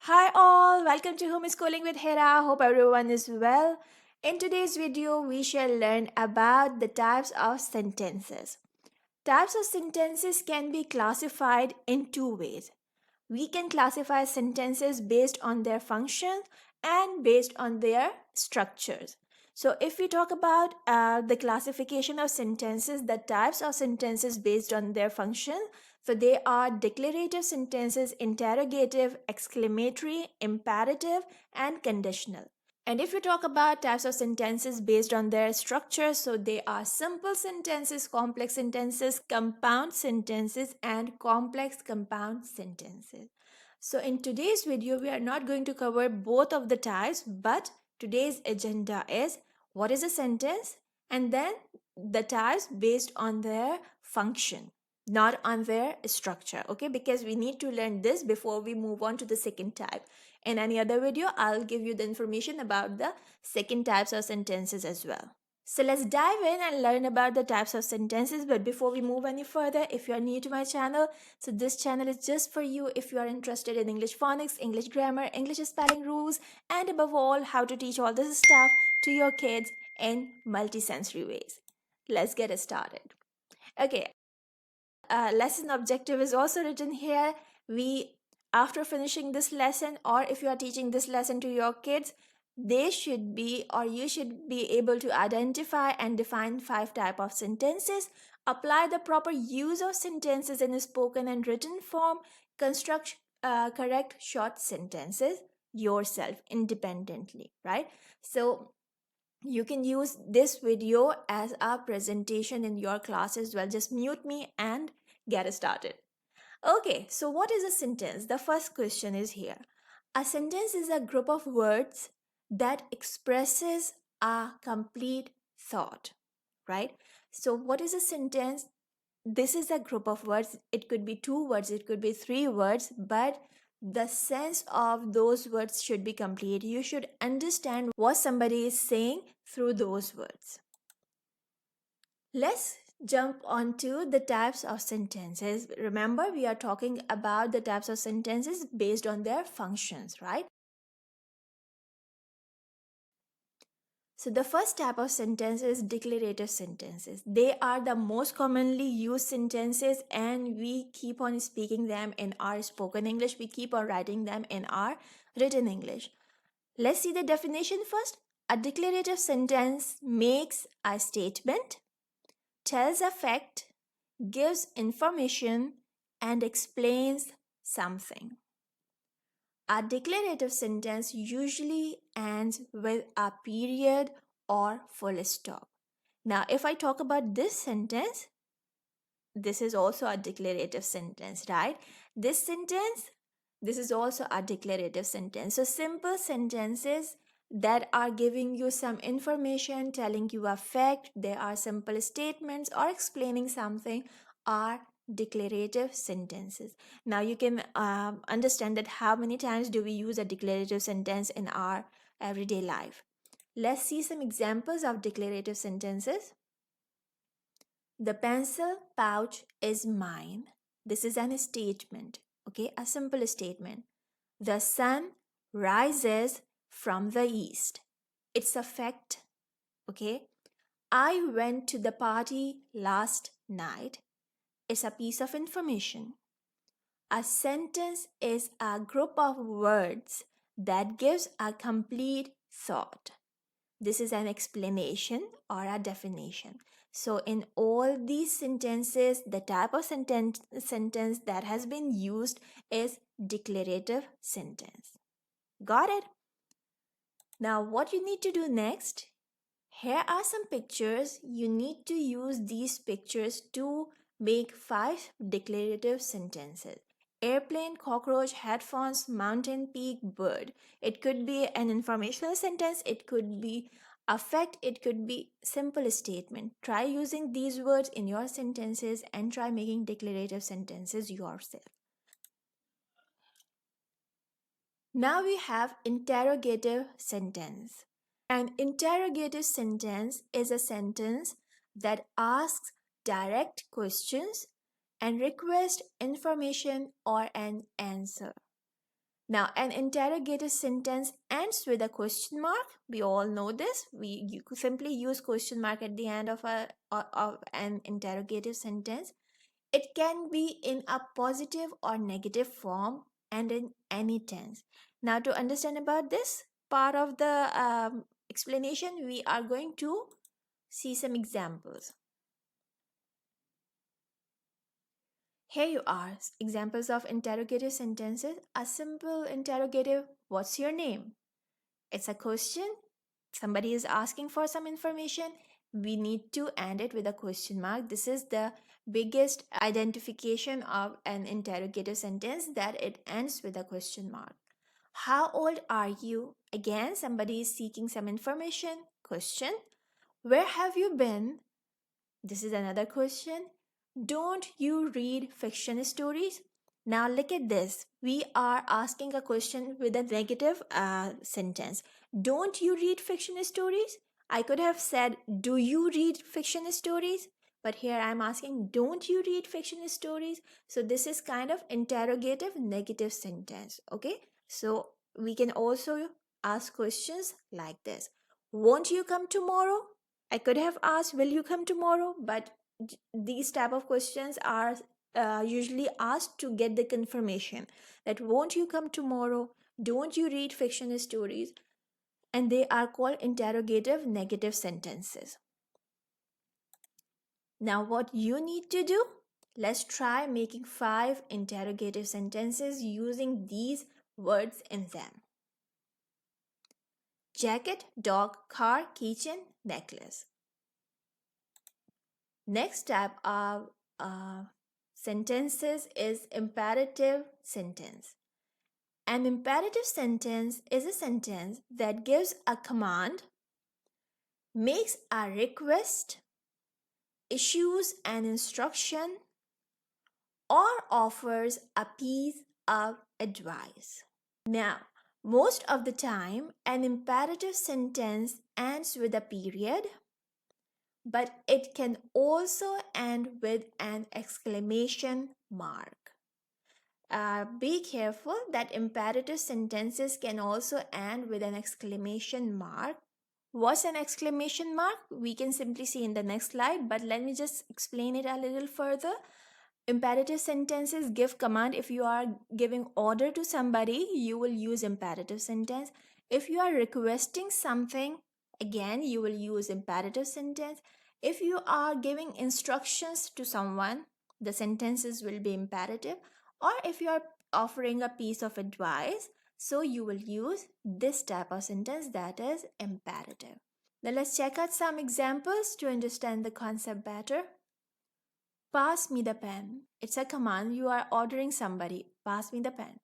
Hi all, welcome to Homeschooling with Hera. Hope everyone is well. In today's video, we shall learn about the types of sentences. Types of sentences can be classified in two ways. We can classify sentences based on their function and based on their structures. So if we talk about the classification of sentences, the types of sentences based on their function, so they are declarative sentences, interrogative, exclamatory, imperative, and conditional. And if you talk about types of sentences based on their structure, so they are simple sentences, complex sentences, compound sentences, and complex compound sentences. So in today's video, we are not going to cover both of the types, but today's agenda is what is a sentence and then the types based on their function, not on their structure, okay? Because we need to learn this before we move on to the second type. In any other video, I'll give you the information about the second types of sentences as well. So let's dive in and learn about the types of sentences. But before we move any further, if you are new to my channel, so this channel is just for you if you are interested in English phonics, English grammar, English spelling rules, and above all, how to teach all this stuff to your kids in multisensory ways. Let's get it started. Okay, lesson objective is also written here. After finishing this lesson, or if you are teaching this lesson to your kids, they should be, or you should be able to identify and define 5 type of sentences, apply the proper use of sentences in a spoken and written form, construct correct short sentences yourself independently, right? So you can use this video as a presentation in your class as well. Just mute me and get started. Okay, so what is a sentence? The first question is here. A sentence is a group of words that expresses a complete thought, right? So what is a sentence? This is a group of words. It could be 2 words, it could be 3 words, but the sense of those words should be complete. You should understand what somebody is saying through those words. Let's jump onto the types of sentences. Remember, we are talking about the types of sentences based on their functions, right? So the first type of sentence is declarative sentences. They are the most commonly used sentences and we keep on speaking them in our spoken English. We keep on writing them in our written English. Let's see the definition first. A declarative sentence makes a statement, tells a fact, gives information, and explains something. A declarative sentence usually ends with a period or full stop. Now, if I talk about this sentence, this is also a declarative sentence, right? This is also a declarative sentence. So, simple sentences that are giving you some information, telling you a fact, there are simple statements or explaining something are declarative sentences. Now you can understand that how many times do we use a declarative sentence in our everyday life. Let's see some examples of declarative sentences. The pencil pouch is mine. This is an statement, okay, a simple statement. The sun rises from the east. It's a fact, okay. I went to the party last night. It's a piece of information. A sentence is a group of words that gives a complete thought. This is an explanation or a definition. So in all these sentences, the type of sentence that has been used is declarative sentence. Got it? Now what you need to do next, here are some pictures. You need to use these pictures to make 5 declarative sentences. Airplane, cockroach, headphones, mountain peak, bird. It could be an informational sentence, it could be a fact, it could be simple statement. Try using these words in your sentences and try making declarative sentences yourself. Now we have interrogative sentence. An interrogative sentence is a sentence that asks direct questions and requests information or an answer. Now, an interrogative sentence ends with a question mark. We all know this. You simply use question mark at the end of an interrogative sentence. It can be in a positive or negative form and in any tense. Now, to understand about this part of the explanation, we are going to see some examples. Here you are, examples of interrogative sentences. A simple interrogative, what's your name? It's a question. Somebody is asking for some information. We need to end it with a question mark. This is the biggest identification of an interrogative sentence, that it ends with a question mark. How old are you? Again, somebody is seeking some information. Question. Where have you been? This is another question. Don't you read fiction stories? Now look at this. We are asking a question with a negative sentence. Don't you read fiction stories? I could have said, do you read fiction stories? But here I'm asking, don't you read fiction stories? So this is kind of interrogative negative sentence. Okay. So we can also ask questions like this. Won't you come tomorrow? I could have asked, will you come tomorrow? But these type of questions are usually asked to get the confirmation that won't you come tomorrow? Don't you read fiction stories? And they are called interrogative negative sentences. Now, what you need to do? Let's try making 5 interrogative sentences using these words in them. Jacket, dog, car, kitchen, necklace. Next type of sentences is imperative sentence. An imperative sentence is a sentence that gives a command, makes a request, issues an instruction, or offers a piece of advice. Now, most of the time, an imperative sentence ends with a period, but it can also end with an exclamation mark. Be careful that imperative sentences can also end with an exclamation mark. What's an exclamation mark? We can simply see in the next slide, but let me just explain it a little further. Imperative sentences give command. If you are giving order to somebody, you will use imperative sentence. If you are requesting something, again, you will use imperative sentence. If you are giving instructions to someone, the sentences will be imperative. Or if you are offering a piece of advice, so you will use this type of sentence, that is imperative. Now let's check out some examples to understand the concept better. Pass me the pen. It's a command. You are ordering somebody. Pass me the pen.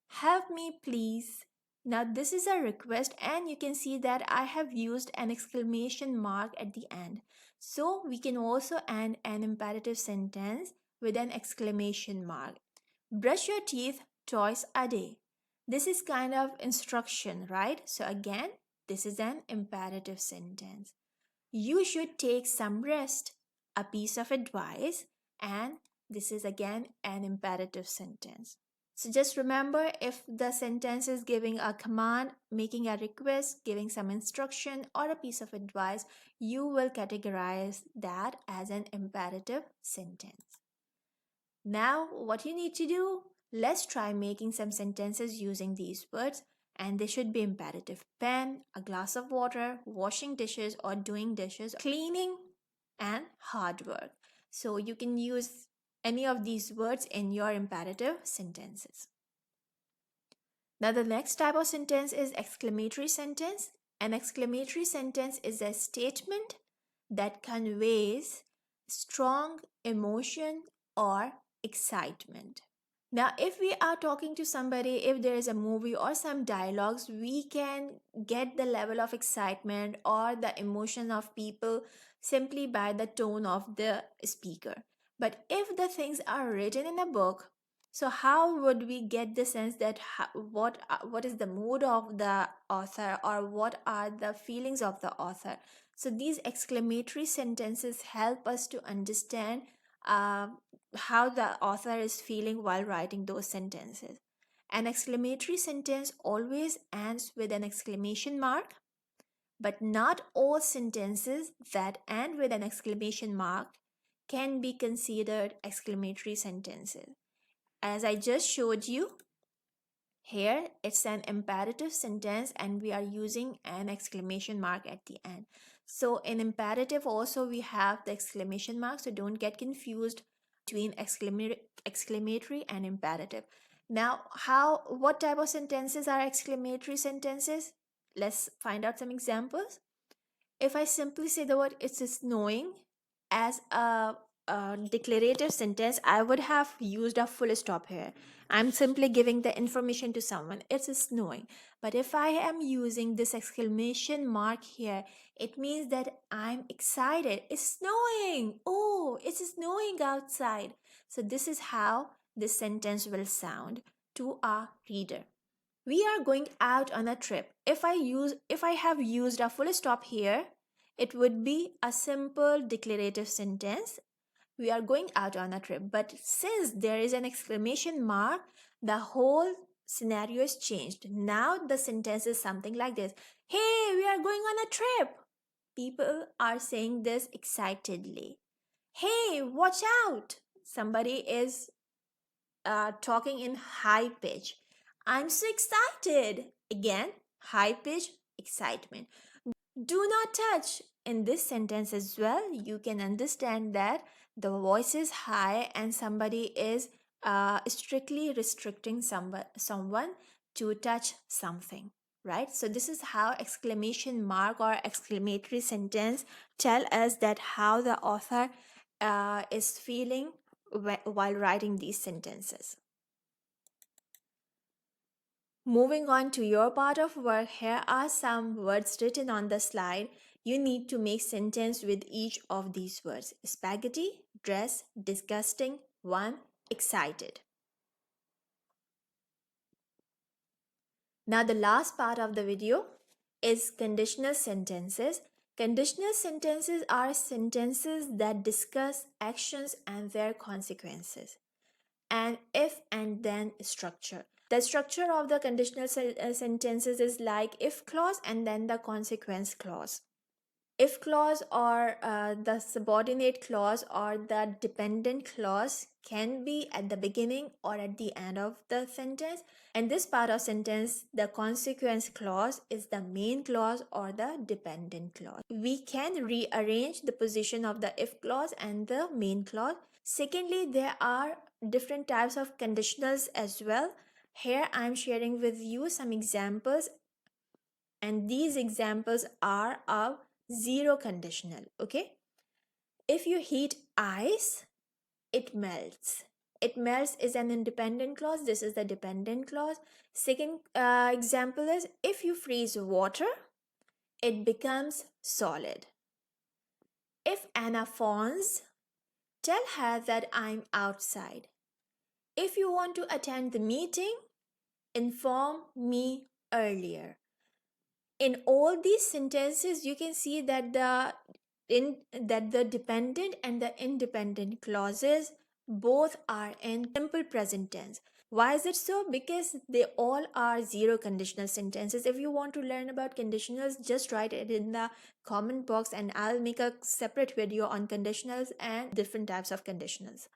Help me, please. Now, this is a request, and you can see that I have used an exclamation mark at the end. So, we can also end an imperative sentence with an exclamation mark. Brush your teeth twice a day. This is kind of instruction, right? So, again, this is an imperative sentence. You should take some rest, a piece of advice, and this is again an imperative sentence. So just remember, if the sentence is giving a command, making a request, giving some instruction, or a piece of advice, you will categorize that as an imperative sentence. Now, what you need to do, let's try making some sentences using these words, and they should be imperative. Pen, a glass of water, washing dishes or doing dishes, cleaning, and hard work. So you can use any of these words in your imperative sentences. Now the next type of sentence is exclamatory sentence. An exclamatory sentence is a statement that conveys strong emotion or excitement. Now, if we are talking to somebody, if there is a movie or some dialogues, we can get the level of excitement or the emotion of people simply by the tone of the speaker. But if the things are written in a book, so how would we get the sense that what is the mood of the author, or what are the feelings of the author? So these exclamatory sentences help us to understand uh, how the author is feeling while writing those sentences. An exclamatory sentence always ends with an exclamation mark, but not all sentences that end with an exclamation mark can be considered exclamatory sentences. As I just showed you, here it's an imperative sentence and we are using an exclamation mark at the end. So in imperative also we have the exclamation mark, so don't get confused between exclamatory and imperative. Now, what type of sentences are exclamatory sentences? Let's find out some examples. If I simply say the word it's snowing as a declarative sentence, I would have used a full stop here. I'm simply giving the information to someone. It's snowing. But if I am using this exclamation mark here, it means that I'm excited. It's snowing. Oh, it's snowing outside. So this is how this sentence will sound to our reader. We are going out on a trip. If I have used a full stop here, it would be a simple declarative sentence. We are going out on a trip. But since there is an exclamation mark, the whole scenario is changed. Now the sentence is something like this. Hey, we are going on a trip. People are saying this excitedly. Hey, watch out. Somebody is talking in high pitch. I'm so excited. Again, high pitch excitement. Do not touch. In this sentence as well, you can understand that the voice is high and somebody is strictly restricting someone to touch something, right? So this is how exclamation mark or exclamatory sentence tell us that how the author is feeling while writing these sentences. Moving on to your part of work, here are some words written on the slide. You need to make sentence with each of these words. Spaghetti, dress, disgusting, one, excited. Now the last part of the video is conditional sentences. Conditional sentences are sentences that discuss actions and their consequences. And if and then structure. The structure of the conditional sentences is like if clause and then the consequence clause. If clause or the subordinate clause or the dependent clause can be at the beginning or at the end of the sentence. And this part of sentence, the consequence clause is the main clause or the dependent clause. We can rearrange the position of the if clause and the main clause. Secondly, there are different types of conditionals as well. Here I'm sharing with you some examples, and these examples are of zero conditional. Okay, if you heat ice, it melts. It melts is an independent clause. This is the dependent clause. Second example is if you freeze water, it becomes solid. If Anna phones, tell her that I'm outside. If you want to attend the meeting, inform me earlier. In all these sentences, you can see that the dependent and the independent clauses both are in simple present tense. Why is it so? Because they all are zero conditional sentences. If you want to learn about conditionals, just write it in the comment box and I'll make a separate video on conditionals and different types of conditionals.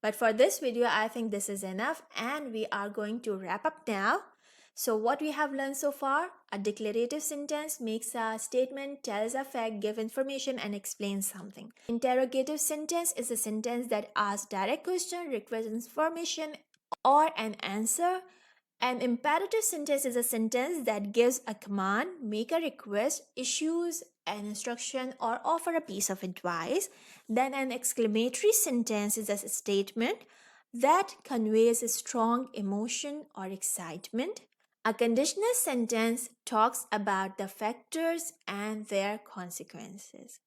But for this video, I think this is enough and we are going to wrap up now. So what we have learned so far: a declarative sentence makes a statement, tells a fact, gives information and explains something. Interrogative sentence is a sentence that asks direct question, requests information or an answer. An imperative sentence is a sentence that gives a command, make a request, issues an instruction or offer a piece of advice. Then an exclamatory sentence is a statement that conveys a strong emotion or excitement. A conditional sentence talks about the factors and their consequences.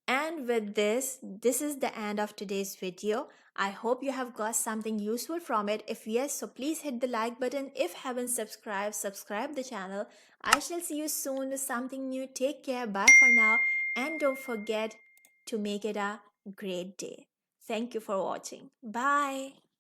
And with this is the end of today's video. I hope you have got something useful from it. If yes, so please hit the like button. If haven't subscribed, subscribe the channel. I shall see you soon with something new. Take care. Bye for now. And don't forget to make it a great day. Thank you for watching. Bye.